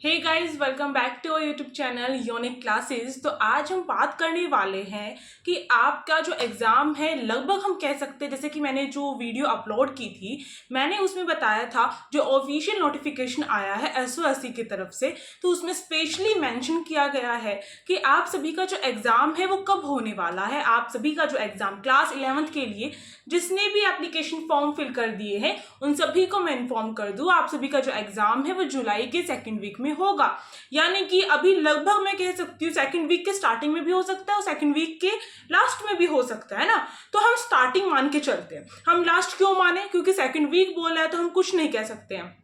Hey guys, welcome back to our YouTube channel unique classes. तो आज हम बात करने वाले हैं कि आपका जो एग्ज़ाम है, लगभग हम कह सकते हैं, जैसे कि मैंने जो वीडियो अपलोड की थी, मैंने उसमें बताया था जो ऑफिशियल नोटिफिकेशन आया है एसओएससी की तरफ से, तो उसमें स्पेशली मेंशन किया गया है कि आप सभी का जो एग्ज़ाम है वो कब होने वाला है। आप सभी का जो एग्ज़ाम क्लास 11th के लिए जिसने भी एप्लीकेशन फॉर्म फिल कर दिए हैं उन सभी को मैं इन्फॉर्म कर दूँ, आप सभी का जो एग्ज़ाम है वो जुलाई के सेकेंड वीक में होगा। यानी कि अभी लगभग मैं कह सकती हूँ सेकंड वीक के स्टार्टिंग में भी हो सकता है और सेकंड वीक के लास्ट में भी हो सकता है ना। तो हम स्टार्टिंग मान के चलते हैं। हम लास्ट क्यों माने? क्योंकि सेकंड वीक बोला है तो हम कुछ नहीं कह सकते हैं।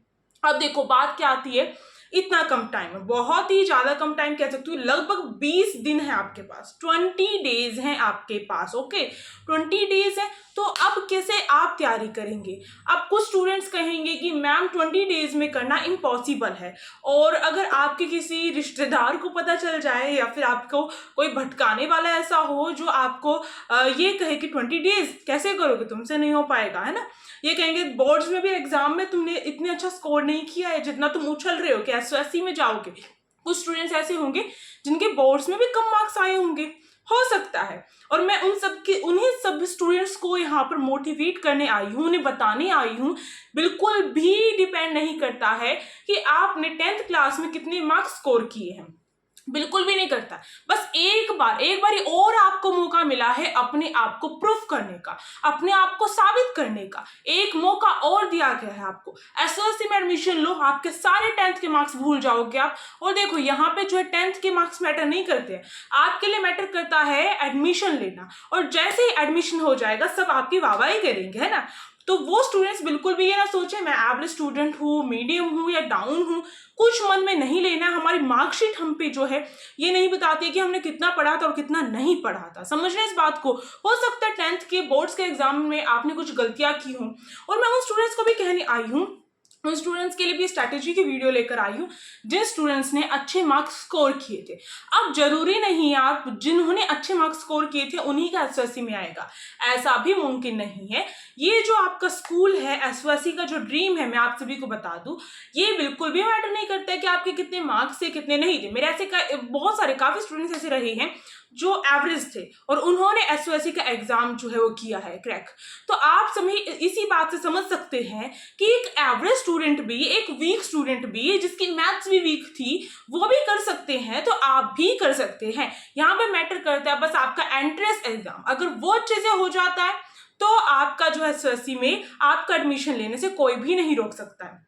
अब देखो बात क्या आती है, इतना कम टाइम है, बहुत ही ज्यादा कम टाइम कह सकती हूँ, लगभग 20 दिन है आपके पास, 20 डेज हैं आपके पास। ओके, 20 डेज है। तो अब कैसे आप तैयारी करेंगे? अब कुछ स्टूडेंट्स कहेंगे कि मैम 20 डेज में करना इम्पॉसिबल है, और अगर आपके किसी रिश्तेदार को पता चल जाए या फिर आपको कोई भटकाने वाला ऐसा हो जो आपको ये कहे कि 20 डेज कैसे करोगे, तुमसे नहीं हो पाएगा, है ना। ये कहेंगे बोर्ड्स में भी एग्जाम में तुमने इतने अच्छा स्कोर नहीं किया है जितना तुम उछल रहे हो कि एसओएससी में जाओगे। कुछ स्टूडेंट्स ऐसे होंगे जिनके बोर्ड्स में भी कम मार्क्स आए होंगे, हो सकता है। और मैं उन्हीं सब स्टूडेंट्स को यहाँ पर मोटिवेट करने आई हूँ, उन्हें बताने आई हूँ। बिल्कुल भी डिपेंड नहीं करता है कि आपने 10th क्लास में कितने मार्क्स स्कोर किए हैं, बिल्कुल भी नहीं करता। बस एक बार और आपको मौका मिला है अपने आप को प्रूफ करने का, अपने आप को साबित करने का। एक मौका और दिया गया है आपको। एसओएससी में एडमिशन लो, आपके सारे 10th के मार्क्स भूल जाओगे आप। और देखो यहाँ पे जो है 10th के मार्क्स मैटर नहीं करते हैं, आपके लिए मैटर करता है एडमिशन लेना। और जैसे ही एडमिशन हो जाएगा सब आपकी वाहवाही करेंगे, है ना। तो वो स्टूडेंट्स बिल्कुल भी ये ना सोचे मैं एवरेज स्टूडेंट हूँ, मीडियम हूँ या डाउन हूँ, कुछ मन में नहीं लेना। हमारी मार्कशीट हम पे जो है ये नहीं बताती है कि हमने कितना पढ़ा था और कितना नहीं पढ़ा था। समझ रहे इस बात को। हो सकता है 10th के बोर्ड्स के एग्जाम में आपने कुछ गलतियां की हों, और मैं उन स्टूडेंट्स को भी कहने आई हूँ, उन स्टूडेंट्स के लिए भी स्ट्रैटेजी की वीडियो लेकर आई हूँ जिन स्टूडेंट्स ने अच्छे मार्क्स स्कोर किए थे। अब जरूरी नहीं आप जिन्होंने अच्छे मार्क्स स्कोर किए थे उन्हीं का एसओएससी में आएगा, ऐसा भी मुमकिन नहीं है। ये जो आपका स्कूल है, एसओएससी का जो ड्रीम है, मैं आप सभी को बता दूं, ये बिल्कुल भी मैटर नहीं करता है कि आपके कितने मार्क्स थे कितने नहीं थे। मेरे ऐसे बहुत सारे काफी स्टूडेंट्स ऐसे रहे हैं जो एवरेज थे और उन्होंने एसओएससी का एग्जाम जो है वो किया है क्रैक। तो आप सभी इसी बात से समझ सकते हैं कि एक एवरेज स्टूडेंट भी, एक वीक स्टूडेंट भी जिसकी मैथ्स भी वीक थी, वो भी कर सकते हैं, तो आप भी कर सकते हैं। यहाँ पे मैटर करता है बस आपका एंट्रेंस एग्जाम, अगर वो अच्छे से हो जाता है तो आपका जो है एसओएससी में आपका एडमिशन लेने से कोई भी नहीं रोक सकता है।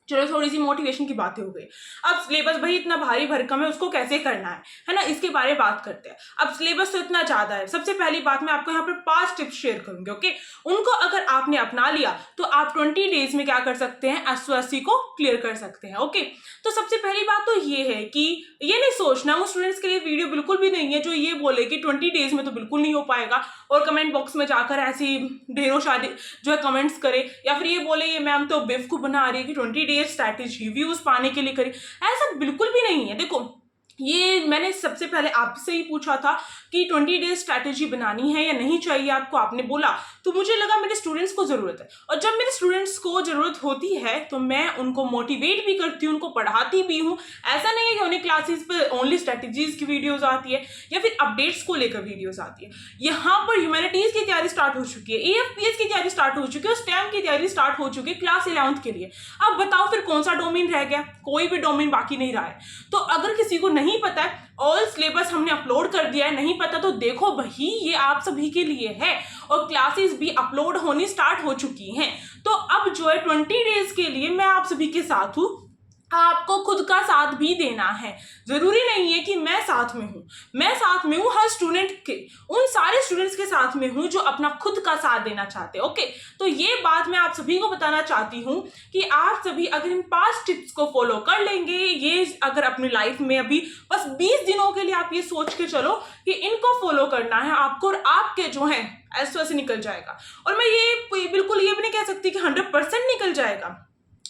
चलो थोड़ी सी मोटिवेशन की बातें हो गई। अब सिलेबस भाई इतना भारी भरकम है, उसको कैसे करना है ना, इसके बारे में बात करते हैं। अब सिलेबस तो इतना ज्यादा है। सबसे पहली बात मैं आपको यहाँ पे 5 टिप्स शेयर करूंगी। ओके, उनको अगर आपने अपना लिया तो आप 20 डेज में क्या कर सकते हैं, एसओएससी को क्लियर कर सकते हैं। ओके, तो सबसे पहली बात तो ये है कि ये नहीं सोचना, वो स्टूडेंट्स के लिए वीडियो बिल्कुल भी नहीं है जो ये बोले कि 20 डेज में तो बिल्कुल नहीं हो पाएगा और कमेंट बॉक्स में जाकर ऐसी ढेरों शादी जो है कमेंट्स करे, या फिर ये बोले ये मैम तो बेवकूफ बना रही है कि 20 डेज स्ट्रैटेजी व्यूज पाने के लिए करी। ऐसा बिल्कुल भी नहीं है। देखो ये मैंने सबसे पहले आपसे ही पूछा था कि 20 डेज स्ट्रैटेजी बनानी है या नहीं चाहिए आपको, आपने बोला, तो मुझे लगा मेरे स्टूडेंट्स को जरूरत है। और जब मेरे स्टूडेंट्स को जरूरत होती है तो मैं उनको मोटिवेट भी करती हूँ, उनको पढ़ाती भी हूँ। ऐसा नहीं है कि उन्हें क्लासेस पे ओनली स्ट्रैटेजीज की वीडियोज आती है या फिर अपडेट्स को लेकर वीडियोज आती है। यहाँ पर ह्यूमैनिटीज की तैयारी स्टार्ट हो चुकी है, एएफपीएस की तैयारी स्टार्ट हो चुकी है, स्टेम की तैयारी स्टार्ट हो चुकी है क्लास 11th के लिए। अब बताओ फिर कौन सा डोमेन रह गया? कोई भी डोमेन बाकी नहीं रहा है। तो अगर किसी को नहीं पता है, ऑल सिलेबस हमने अपलोड कर दिया है, नहीं पता तो देखो भाई ये आप सभी के लिए है, और क्लासेस भी अपलोड होनी स्टार्ट हो चुकी हैं। तो अब जो है 20 डेज के लिए मैं आप सभी के साथ हूँ, आपको खुद का साथ भी देना है। जरूरी नहीं है कि मैं साथ में हूँ, मैं साथ में हूँ हर स्टूडेंट के, उन सारे स्टूडेंट्स के साथ में हूँ जो अपना खुद का साथ देना चाहते हैं। ओके, तो ये बात मैं आप सभी को बताना चाहती हूँ कि आप सभी अगर इन 5 टिप्स को फॉलो कर लेंगे, ये अगर अपनी लाइफ में अभी बस 20 दिनों के लिए आप ये सोच के चलो कि इनको फॉलो करना है आपको, और आपके जो है एसओएससी निकल जाएगा। और मैं ये बिल्कुल ये भी नहीं कह सकती कि 100% निकल जाएगा,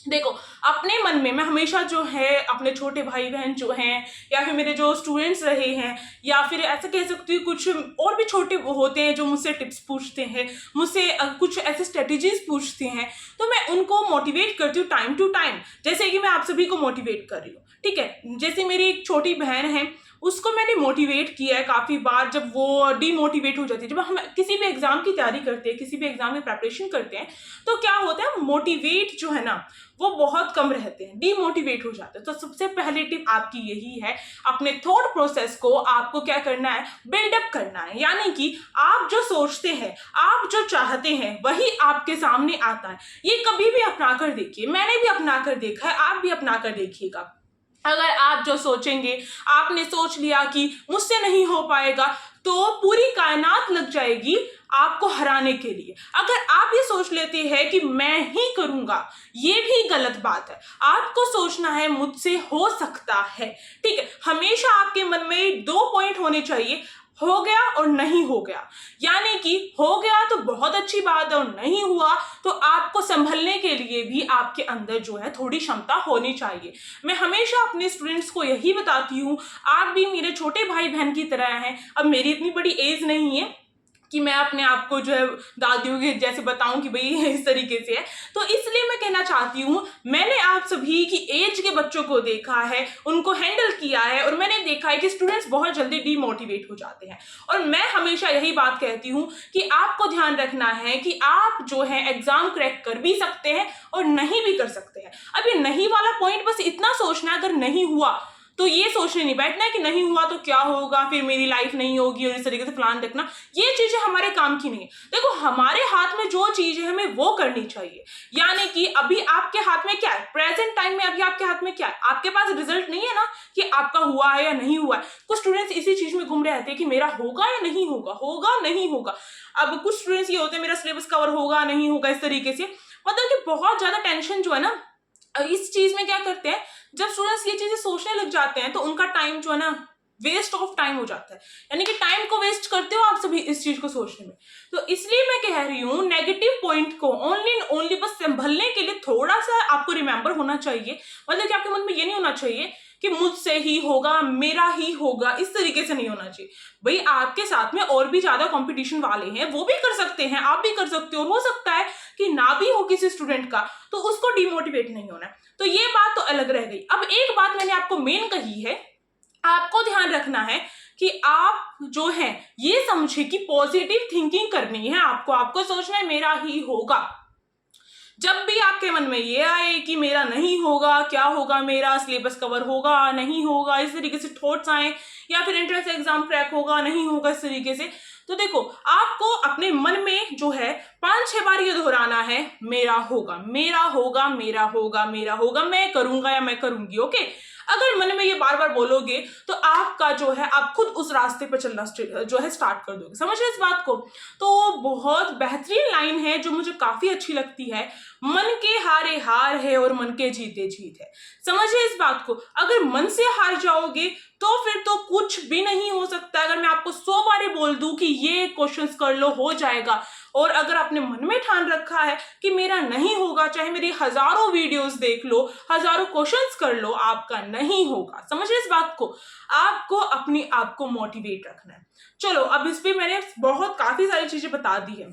देखो, अपने मन में मैं हमेशा जो है अपने छोटे भाई बहन जो हैं, या फिर मेरे जो स्टूडेंट्स रहे हैं, या फिर ऐसा कह सकती हूँ कुछ और भी छोटे वो होते हैं जो मुझसे टिप्स पूछते हैं, मुझसे कुछ ऐसे स्ट्रेटजीज पूछते हैं, तो मैं उनको मोटिवेट करती हूँ टाइम टू टाइम, जैसे कि मैं आप सभी को मोटिवेट कर रही हूँ। ठीक है, जैसे मेरी एक छोटी बहन है, उसको मैंने मोटिवेट किया है काफ़ी बार, जब वो डीमोटिवेट हो जाती है। जब हम किसी भी एग्ज़ाम की तैयारी करते हैं, किसी भी एग्ज़ाम की प्रिपरेशन करते हैं, तो क्या होता है, मोटिवेट जो है ना वो बहुत कम रहते हैं, डीमोटिवेट हो जाते हैं। तो सबसे पहली टिप आपकी यही है, अपने थॉट प्रोसेस को आपको क्या करना है, बिल्डअप करना है। यानी कि आप जो सोचते हैं, आप जो चाहते हैं, वही आपके सामने आता है। ये कभी भी अपना कर देखिए, मैंने भी अपना कर देखा है, आप भी अपना कर देखिएगा। अगर आप जो सोचेंगे, आपने सोच लिया कि मुझसे नहीं हो पाएगा, तो पूरी कायनात लग जाएगी आपको हराने के लिए। अगर आप ये सोच लेते हैं कि मैं ही करूंगा, ये भी गलत बात है। आपको सोचना है मुझसे हो सकता है। ठीक है, हमेशा आपके मन में 2 पॉइंट होने चाहिए, हो गया और नहीं हो गया। यानी कि हो गया तो बहुत अच्छी बात है, और नहीं हुआ तो आपको संभलने के लिए भी आपके अंदर जो है थोड़ी क्षमता होनी चाहिए। मैं हमेशा अपने स्टूडेंट्स को यही बताती हूँ, आप भी मेरे छोटे भाई बहन की तरह हैं। अब मेरी इतनी बड़ी एज नहीं है कि मैं अपने आप को जो है दादियों के जैसे बताऊं कि भाई इस तरीके से है। तो इसलिए मैं कहना चाहती हूँ, मैंने आप सभी की एज के बच्चों को देखा है, उनको हैंडल किया है, और मैंने देखा है कि स्टूडेंट्स बहुत जल्दी डीमोटिवेट हो जाते हैं। और मैं हमेशा यही बात कहती हूँ कि आपको ध्यान रखना है कि आप जो है एग्जाम क्रैक कर भी सकते हैं और नहीं भी कर सकते हैं। अब ये नहीं वाला पॉइंट बस इतना सोचना है, अगर नहीं हुआ तो ये सोचने नहीं बैठना है कि नहीं हुआ तो क्या होगा, फिर मेरी लाइफ नहीं होगी, और इस तरीके से प्लान रखना, ये चीजें हमारे काम की नहीं है। देखो, हमारे हाथ में जो चीज है हमें वो करनी चाहिए। यानी कि अभी आपके हाथ में क्या है, प्रेजेंट टाइम में अभी आपके हाथ में क्या है, आपके पास रिजल्ट नहीं है ना कि आपका हुआ है या नहीं हुआ है। कुछ स्टूडेंट्स इसी चीज में घूम रहे हैं कि मेरा होगा या नहीं होगा, होगा नहीं होगा। अब कुछ स्टूडेंट्स ये होते हैं मेरा सिलेबस कवर होगा नहीं होगा, इस तरीके से, मतलब कि बहुत ज्यादा टेंशन जो है ना इस चीज में क्या करते हैं, जब स्टूडेंट्स ये चीजें सोचने लग जाते हैं तो उनका टाइम जो है ना वेस्ट ऑफ टाइम हो जाता है। यानी कि टाइम को वेस्ट करते हो आप सभी इस चीज को सोचने में। तो इसलिए मैं कह रही हूँ, नेगेटिव पॉइंट को ओनली ओनली बस संभलने के लिए थोड़ा सा आपको रिमेंबर होना चाहिए। मतलब कि आपके मन में ये नहीं होना चाहिए कि मुझसे ही होगा, मेरा ही होगा, इस तरीके से नहीं होना चाहिए। भाई, आपके साथ में और भी ज्यादा कंपटीशन वाले हैं, वो भी कर सकते हैं, आप भी कर सकते हो सकता है कि ना भी हो किसी स्टूडेंट का, तो उसको डिमोटिवेट नहीं होना है। तो ये बात तो अलग रह गई। अब एक बात मैंने आपको मेन कही है, आपको ध्यान रखना है कि आप जो है ये समझे कि पॉजिटिव थिंकिंग करनी है। आपको सोचना है मेरा ही होगा। जब भी आपके मन में ये आए कि मेरा नहीं होगा, क्या होगा, मेरा सिलेबस कवर होगा नहीं होगा, इस तरीके से थॉट्स आए, या फिर एंट्रेंस एग्जाम क्रैक होगा नहीं होगा, इस तरीके से, तो देखो, आपको अपने मन में जो है 5-6 बार ये दोहराना है, मेरा होगा, मेरा होगा, मेरा होगा, मेरा होगा, मैं करूंगा या मैं करूंगी। ओके, अगर मन में ये बार बार बोलोगे तो आपका जो है आप खुद उस रास्ते पर चलना जो है स्टार्ट कर दोगे। समझ रहे इस बात को? तो बहुत बेहतरीन लाइन है जो मुझे काफी अच्छी लगती है, मन के हारे हार है और मन के जीते जीत है। समझिए इस बात को, अगर मन से हार जाओगे तो फिर तो कुछ भी नहीं हो सकता। अगर मैं आपको 100 बार बोल दूं कि ये क्वेश्चंस कर लो, हो जाएगा, और अगर आपने मन में ठान रखा है कि मेरा नहीं होगा, चाहे मेरी हजारों वीडियोस देख लो, हजारों क्वेश्चंस कर लो, आपका नहीं होगा। समझिए इस बात को, आपको अपनी आप को मोटिवेट रखना है। चलो, अब इस पे मैंने काफी सारी चीजें बता दी है।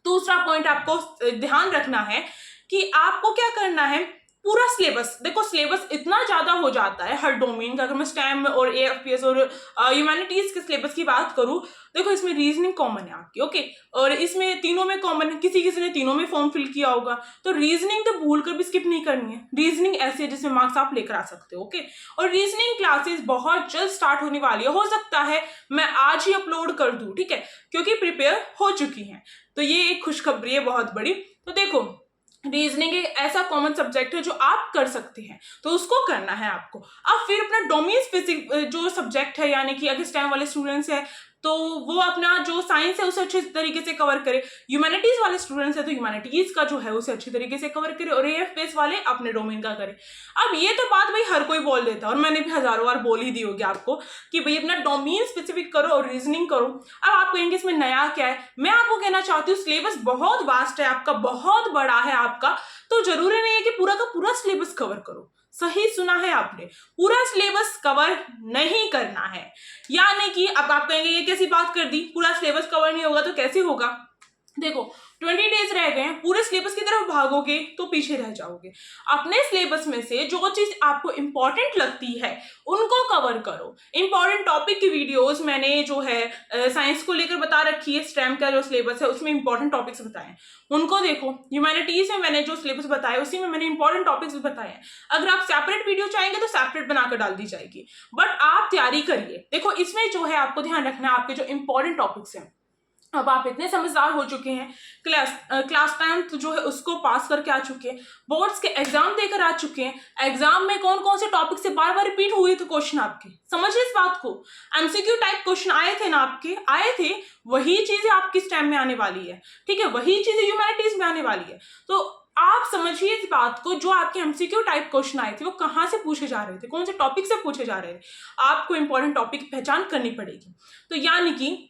दूसरा पॉइंट आपको ध्यान रखना है कि आपको क्या करना है, पूरा सिलेबस, देखो सिलेबस इतना ज्यादा हो जाता है हर डोमेन का। अगर मैं स्टेम और एएफपीएस और ह्यूमैनिटीज के सिलेबस की बात करूं, देखो इसमें रीजनिंग कॉमन है आपकी, ओके, और इसमें तीनों में कॉमन है, किसी किसी ने तीनों में फॉर्म फिल किया होगा, तो रीजनिंग तो भूल कर भी स्किप नहीं करनी है। रीजनिंग ऐसी है जिसमें मार्क्स आप लेकर आ सकते हो, ओके। और रीजनिंग क्लासेस बहुत जल्द स्टार्ट होने वाली है, हो सकता है मैं आज ही अपलोड कर दूं, ठीक है, क्योंकि प्रिपेयर हो चुकी है। तो ये एक खुशखबरी है बहुत बड़ी। तो देखो, रीजनिंग एक ऐसा कॉमन सब्जेक्ट है जो आप कर सकते हैं, तो उसको करना है आपको। अब फिर अपना डोमेन स्पेसिफिक जो सब्जेक्ट है, यानी कि अगर स्टेम वाले स्टूडेंट्स हैं, तो वो अपना जो साइंस है उसे अच्छे तरीके से कवर करे, ह्यूमैनिटीज वाले स्टूडेंट्स है तो ह्यूमैनिटीज का जो है उसे अच्छी तरीके से कवर करे, और एएफ बेस वाले अपने डोमेन का करे। अब ये तो बात भाई हर कोई बोल देता है, और मैंने भी हजारों बार बोल ही दी होगी आपको कि भाई अपना डोमेन स्पेसिफिक करो और रीजनिंग करो। अब आप कहेंगे इसमें नया क्या है, मैं आपको कहना चाहती हूँ सिलेबस बहुत वास्ट है आपका, बहुत बड़ा है आपका, तो जरूरी नहीं है कि पूरा का पूरा सिलेबस कवर करो। सही सुना है आपने, पूरा सिलेबस कवर नहीं करना है। यानी कि अब आप कहेंगे ये कैसी बात कर दी, पूरा सिलेबस कवर नहीं होगा तो कैसे होगा। देखो 20 डेज रह गए हैं, पूरे सिलेबस की तरफ भागोगे तो पीछे रह जाओगे। अपने सिलेबस में से जो चीज आपको इंपॉर्टेंट लगती है उनको कवर करो। इंपॉर्टेंट टॉपिक की वीडियोस मैंने जो है साइंस को लेकर बता रखी है, स्टेम का जो सिलेबस है उसमें इंपॉर्टेंट टॉपिक्स बताए, उनको देखो। ह्यूमैनिटीज में मैंने जो सिलेबस बताया उसी में मैंने इंपॉर्टेंट टॉपिक्स बताए हैं। अगर आप सेपरेट वीडियो चाहेंगे तो सेपरेट बनाकर डाल दी जाएगी, बट आप तैयारी करिए। देखो इसमें जो है आपको ध्यान रखना है आपके जो इंपॉर्टेंट टॉपिक्स हैं। अब आप इतने समझदार हो चुके हैं, क्लास 10th जो है उसको पास करके आ चुके हैं, बोर्ड्स के एग्जाम देकर आ चुके हैं, एग्जाम में कौन कौन से टॉपिक से बार बार रिपीट हुए थे क्वेश्चन आपके, समझिए इस बात को। एमसीक्यू टाइप क्वेश्चन आए थे ना आपके, आए थे, वही चीजें आपकी स्टेम में आने वाली है, ठीक है, वही चीजें ह्यूमैनिटीज में आने वाली है। तो आप समझिए इस बात को, जो आपके एमसीक्यू टाइप क्वेश्चन आए थे वो कहाँ से पूछे जा रहे थे, कौन से टॉपिक से पूछे जा रहे थे, आपको इंपॉर्टेंट टॉपिक पहचान करनी पड़ेगी। तो यानी कि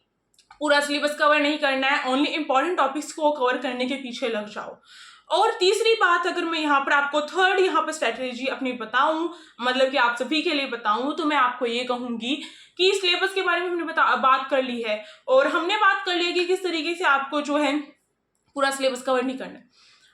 पूरा सिलेबस कवर नहीं करना है, ओनली इंपॉर्टेंट टॉपिक्स को कवर करने के पीछे लग जाओ। और तीसरी बात, अगर मैं यहाँ पर आपको थर्ड यहाँ पर स्ट्रेटेजी अपनी बताऊं, मतलब कि आप सभी के लिए बताऊं, तो मैं आपको ये कहूंगी कि सिलेबस के बारे में हमने बात कर ली है, और हमने बात कर ली है कि किस तरीके से आपको जो है पूरा सिलेबस कवर नहीं करना है।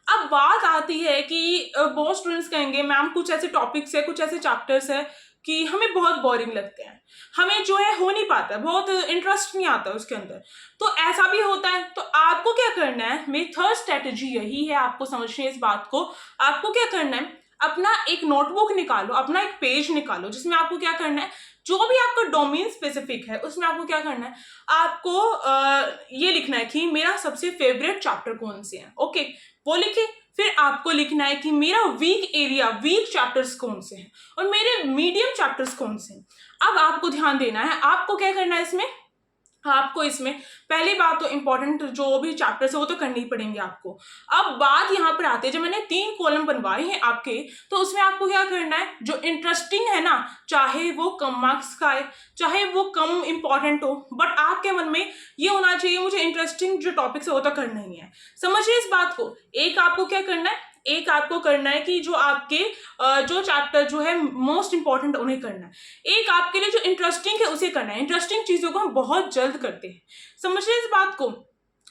अब बात आती है कि बहुत स्टूडेंट्स कहेंगे मैम कुछ ऐसे टॉपिक्स है, कुछ ऐसे चैप्टर्स है कि हमें बहुत बोरिंग लगते हैं, हमें जो है हो नहीं पाता, बहुत इंटरेस्ट नहीं आता उसके अंदर, तो ऐसा भी होता है। तो आपको क्या करना है, मेरी थर्ड स्ट्रेटेजी यही है, आपको समझनी है इस बात को। आपको क्या करना है, अपना एक नोटबुक निकालो, अपना एक पेज निकालो, जिसमें आपको क्या करना है, जो भी आपका डोमेन स्पेसिफिक है उसमें आपको क्या करना है, आपको ये लिखना है कि मेरा सबसे फेवरेट चैप्टर कौन से हैं, ओके, वो लिखे। फिर आपको लिखना है कि मेरा वीक एरिया, वीक चैप्टर्स कौन से हैं और मेरे मीडियम चैप्टर्स कौन से हैं। अब आपको ध्यान देना है, आपको क्या करना है इसमें, आपको इसमें पहली बात तो इंपॉर्टेंट जो भी चैप्टर्स है वो तो करनी ही पड़ेंगे आपको। अब बात यहाँ पर आती है, जब मैंने 3 कॉलम बनवाए हैं आपके, तो उसमें आपको क्या करना है, जो इंटरेस्टिंग है ना, चाहे वो कम मार्क्स का है, चाहे वो कम इंपॉर्टेंट हो, बट आपके मन में ये होना चाहिए मुझे इंटरेस्टिंग जो टॉपिक्स है वो तो करना ही है। समझिए इस बात को। एक आपको क्या करना है, एक आपको करना है कि जो आपके जो चैप्टर जो है मोस्ट इंपॉर्टेंट उन्हें करना है। एक आपके लिए जो इंटरेस्टिंग है उसे करना है। इंटरेस्टिंग चीजों को हम बहुत जल्द करते हैं, समझिए इस बात को।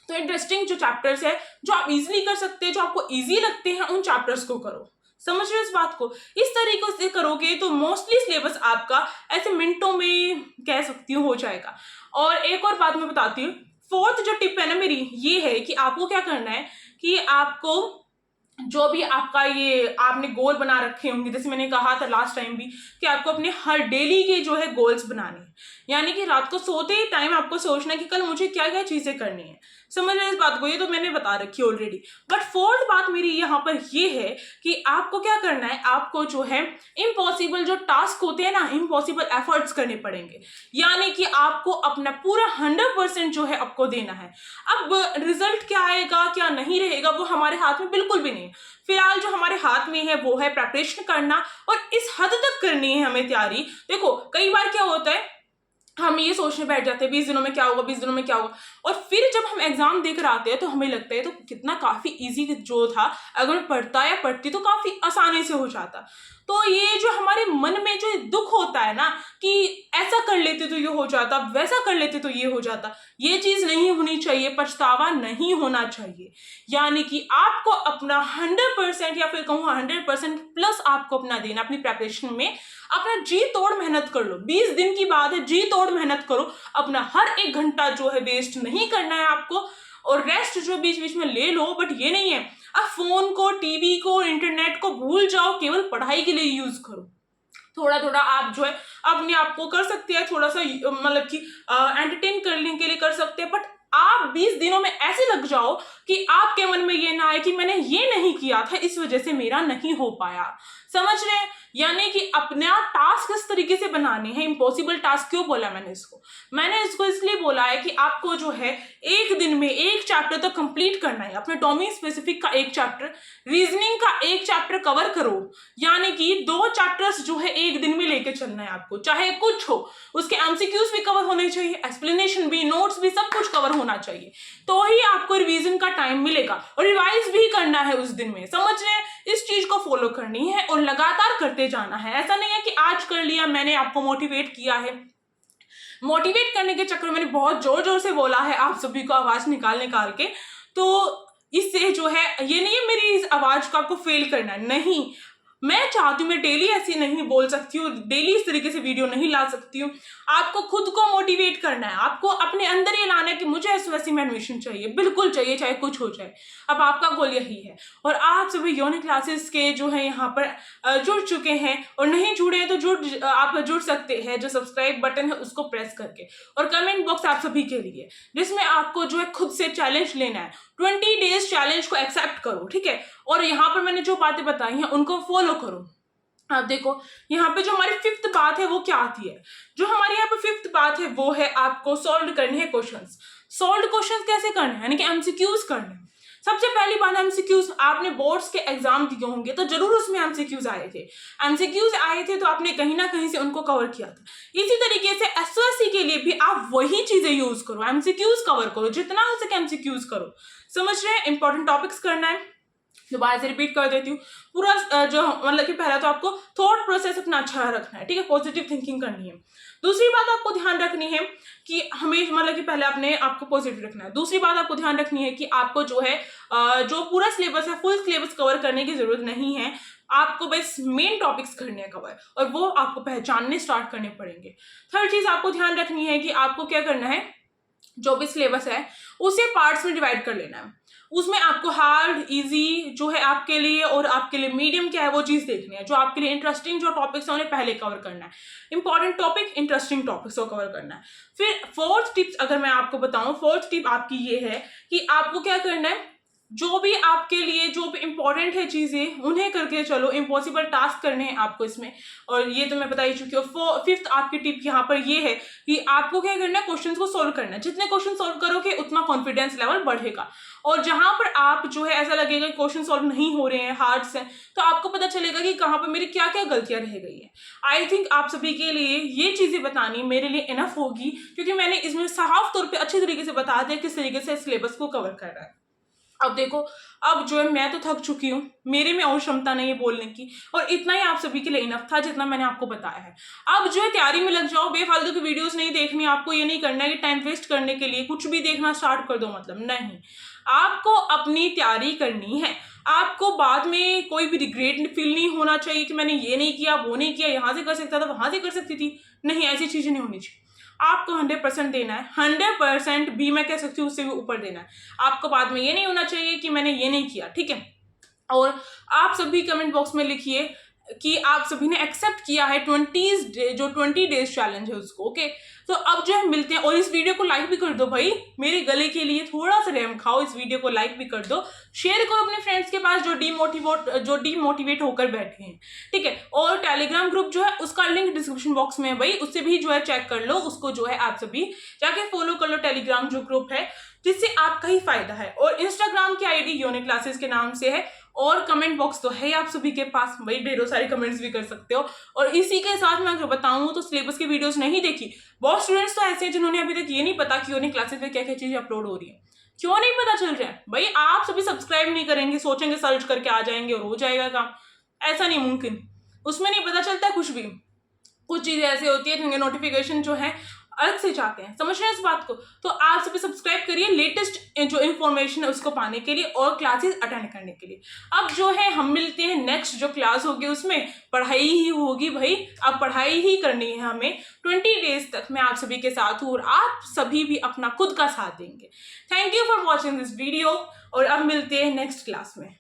तो इंटरेस्टिंग जो चैप्टर्स है, जो आप इजीली कर सकते हैं, जो आपको इजी लगते हैं, उन चैप्टर्स को करो। समझ रहे हो इस बात को। इस तरीके से करोगे तो मोस्टली सिलेबस आपका ऐसे मिनटों में कह सकती हूँ हो जाएगा। और एक और बात मैं बताती हूँ, फोर्थ जो टिप है ना मेरी, ये है कि आपको क्या करना है कि आपको जो भी आपका ये आपने गोल बना रखे होंगे, जैसे मैंने कहा था लास्ट टाइम भी कि आपको अपने हर डेली के जो है गोल्स बनाने हैं, यानी कि रात को सोते ही टाइम आपको सोचना है कि कल मुझे क्या क्या चीजें करनी है। समझ रहे इस बात को, ये तो मैंने बता रखी है ऑलरेडी। बट फोर्थ बात मेरी यहाँ पर ये है कि आपको क्या करना है, आपको जो है इम्पॉसिबल जो टास्क होते हैं ना, इम्पॉसिबल एफर्ट्स करने पड़ेंगे, यानी कि आपको अपना पूरा 100% जो है आपको देना है। अब रिजल्ट क्या आएगा क्या नहीं रहेगा वो हमारे हाथ में बिल्कुल भी नहीं। फिलहाल जो हमारे हाथ में है वो है प्रेपरेशन करना, और इस हद तक करनी है हमें तैयारी। देखो कई बार क्या होता है, हम ये सोचने बैठ जाते हैं 20 दिनों में क्या होगा, 20 दिनों में क्या होगा, और फिर जब हम एग्जाम देकर आते हैं तो हमें लगता है तो कितना काफी इजी जो था, अगर मैं पढ़ता या पढ़ती तो काफी आसानी से हो जाता। तो ये जो हमारे मन में जो दुख होता है ना कि ऐसा कर लेते तो ये हो जाता, वैसा कर लेते तो ये हो जाता, ये चीज नहीं होनी चाहिए, पछतावा नहीं होना चाहिए। यानी कि आपको अपना 100% या फिर कहूँ 100% प्लस आपको अपना देना अपनी प्रेपरेशन में, अपना जी तोड़ मेहनत कर लो। 20 दिन की बात है, जी तोड़ मेहनत करो, अपना हर एक घंटा जो है वेस्ट नहीं करना है आपको, और रेस्ट जो बीच बीच में ले लो, बट ये नहीं है अब फोन को, टीवी को, इंटरनेट को भूल जाओ, केवल पढ़ाई के लिए यूज करो। थोड़ा थोड़ा आप जो है अपने आप को कर सकते हैं, थोड़ा सा मतलब कि एंटरटेन करने के लिए कर सकते हैं, बट आप 20 दिनों में ऐसे लग जाओ कि आपके मन में ये ना आए कि मैंने ये नहीं किया था इस वजह से मेरा नहीं हो पाया। समझ रहे हैं, यानी कि अपना टास्क इस तरीके से बनाने हैं। इम्पॉसिबल टास्क क्यों बोला मैंने इसको इसलिए बोला है कि आपको जो है एक दिन में एक चैप्टर तो कंप्लीट करना है। अपने डोमेन स्पेसिफिक का एक चैप्टर, रीजनिंग का एक चैप्टर कवर करो, यानी कि 2 चैप्टर्स जो है एक दिन में लेके चलना है आपको, चाहे कुछ हो। उसके एमसीक्यूज भी कवर होने चाहिए, एक्सप्लेनेशन भी, नोट्स भी, सब कुछ कवर होना चाहिए, तो ही आपको रिवीजन का टाइम मिलेगा। और रिवाइज भी करना है उस दिन में, समझ रहे हैं? इस चीज को फॉलो करनी है और लगातार करते जाना है। ऐसा नहीं है कि आज कर लिया, मैंने आपको मोटिवेट किया है। मोटिवेट करने के चक्कर में मैंने बहुत जोर जोर से बोला है आप सभी को आवाज निकाल के, तो इससे जो है ये नहीं है मेरी इस आवाज को आपको फेल करना है, नहीं। मैं चाहती हूँ, मैं डेली ऐसी नहीं बोल सकती हूँ, डेली इस तरीके से वीडियो नहीं ला सकती हूँ। आपको खुद को मोटिवेट करना है, आपको अपने अंदर ये लाना है कि मुझे ऐसी वैसी में एडमिशन चाहिए, बिल्कुल चाहिए, चाहे कुछ हो जाए। अब आपका गोल यही है। और आप सभी यूनिक क्लासेस के जो है यहाँ पर जुड़ चुके हैं, और नहीं जुड़े हैं तो आप जुड़ सकते हैं, जो सब्सक्राइब बटन है उसको प्रेस करके। और कमेंट बॉक्स आप सभी के लिए, जिसमें आपको जो है खुद से चैलेंज लेना है। 20 डेज चैलेंज को एक्सेप्ट करो, ठीक है? और यहाँ पर मैंने जो बातें बताई हैं उनको फॉलो करो। आप देखो यहाँ पे जो हमारी 5th बात है वो क्या आती है। जो हमारी यहाँ पे 5th बात है वो है आपको सॉल्व करने हैं क्वेश्चंस। सॉल्व क्वेश्चंस कैसे करने हैं, यानी कि एमसीक्यूज करने हैं। सबसे पहली बात एमसीक्यूज, आपने बोर्ड्स के एग्जाम दिए होंगे तो जरूर उसमें एमसीक्यूज आए थे। एमसीक्यूज आए थे तो आपने कहीं ना कहीं से उनको कवर किया था। इसी तरीके से एसओएससी के लिए भी आप वही चीजें यूज करो, एमसीक्यूज कवर करो, जितना हो सके एमसीक्यूज करो। समझ रहे हैं? इंपॉर्टेंट टॉपिक्स करना है। दोबारा से रिपीट कर देती हूँ, पूरा जो मतलब कि पहला तो आपको थॉट प्रोसेस अपना अच्छा रखना है, ठीक है? पॉजिटिव थिंकिंग करनी है। दूसरी बात आपको ध्यान रखनी है कि हमें मतलब कि पहले अपने आपको पॉजिटिव रखना है। दूसरी बात आपको ध्यान रखनी है कि आपको जो है जो पूरा सिलेबस है, फुल सिलेबस कवर करने की जरूरत नहीं है। आपको बस मेन टॉपिक्स करने हैं कवर, और वो आपको पहचानने स्टार्ट करने पड़ेंगे। थर्ड चीज आपको ध्यान रखनी है कि आपको क्या करना है, जो भी सिलेबस है उसे पार्ट्स में डिवाइड कर लेना है। उसमें आपको हार्ड, इजी जो है आपके लिए और आपके लिए मीडियम क्या है वो चीज देखनी है। जो आपके लिए इंटरेस्टिंग जो टॉपिक्स है उन्हें पहले कवर करना है। इंपॉर्टेंट टॉपिक, इंटरेस्टिंग टॉपिक्स को कवर करना है। फिर 4th टिप्स अगर मैं आपको बताऊं, 4th टिप आपकी ये है कि आपको क्या करना है, जो भी आपके लिए जो भी इंपॉर्टेंट है चीजें उन्हें करके चलो। इम्पॉसिबल टास्क करने हैं आपको इसमें, और ये तो मैं बता ही चुकी हूँ। 5th आपकी टिप यहाँ पर ये है कि आपको क्या करना है, क्वेश्चंस को सोल्व करना है। जितने क्वेश्चन सोल्व करोगे उतना कॉन्फिडेंस लेवल बढ़ेगा। और जहां पर आप जो है ऐसा लगेगा क्वेश्चन सोल्व नहीं हो रहे हैं, हार्ड से, तो आपको पता चलेगा कि कहाँ पर मेरी क्या क्या गलतियां रह गई है। आई थिंक आप सभी के लिए ये चीजें बतानी मेरे लिए इनफ होगी, क्योंकि मैंने इसमें साफ तौर पर अच्छे तरीके से बता दिया किस तरीके से सिलेबस को कवर कर रहा है। अब देखो, अब जो है मैं तो थक चुकी हूँ, मेरे में और क्षमता नहीं है बोलने की, और इतना ही आप सभी के लिए इनफ था जितना मैंने आपको बताया है। अब जो है तैयारी में लग जाओ, बेफालतू की वीडियोस नहीं देखनी। आपको ये नहीं करना है कि टाइम वेस्ट करने के लिए कुछ भी देखना स्टार्ट कर दो, मतलब नहीं। आपको अपनी तैयारी करनी है। आपको बाद में कोई भी रिग्रेट फील नहीं होना चाहिए कि मैंने ये नहीं किया, वो नहीं किया, यहाँ से कर सकता था, वहां से कर सकती थी। नहीं, ऐसी चीजें नहीं होनी चाहिए। आपको 100% देना है, 100% भी मैं कह सकती हूँ उससे भी ऊपर देना है। आपको बाद में ये नहीं होना चाहिए कि मैंने ये नहीं किया, ठीक है? और आप सभी कमेंट बॉक्स में लिखिए कि आप सभी ने एक्सेप्ट किया है 20 डेज चैलेंज है उसको, ओके? तो अब जो है मिलते हैं, और इस वीडियो को लाइक भी कर दो भाई, मेरे गले के लिए थोड़ा सा रहम खाओ, इस वीडियो को लाइक भी कर दो, शेयर करो अपने फ्रेंड्स के पास जो डीमोटिवेट होकर बैठे हैं, ठीक है? और टेलीग्राम ग्रुप जो है उसका लिंक डिस्क्रिप्शन बॉक्स में है भाई, उससे भी जो है चेक कर लो, उसको जो है आप सभी जाके फॉलो कर लो। टेलीग्राम जो ग्रुप है जिससे आपका ही फायदा है। और इंस्टाग्राम की आईडी यूनिक क्लासेस के नाम से है, और कमेंट बॉक्स तो है आप सभी के पास, वही ढेरों सारे कमेंट्स भी कर सकते हो। और इसी के साथ मैं अगर बताऊं तो सिलेबस की वीडियोस नहीं देखी, बहुत स्टूडेंट्स तो ऐसे हैं जिन्होंने अभी तक ये नहीं पता कि यूनिक क्लासेस में क्या क्या चीजें अपलोड हो रही है। क्यों नहीं पता चल रहा है भाई? आप सभी सब्सक्राइब नहीं करेंगे, सोचेंगे सर्च करके आ जाएंगे और हो जाएगा काम। ऐसा नहीं मुमकिन, उसमें नहीं पता चलता कुछ भी। कुछ चीजें ऐसी होती है जिनके नोटिफिकेशन जो है अलग से जाते हैं, समझ रहे हैं इस बात को? तो आप सभी सब्सक्राइब करिए लेटेस्ट जो इन्फॉर्मेशन है उसको पाने के लिए और क्लासेस अटेंड करने के लिए। अब जो है हम मिलते हैं नेक्स्ट जो क्लास होगी, उसमें पढ़ाई ही होगी भाई। अब पढ़ाई ही करनी है हमें। 20 डेज तक मैं आप सभी के साथ हूँ और आप सभी भी अपना खुद का साथ देंगे। Thank you for watching this video, और अब मिलते हैं नेक्स्ट क्लास में।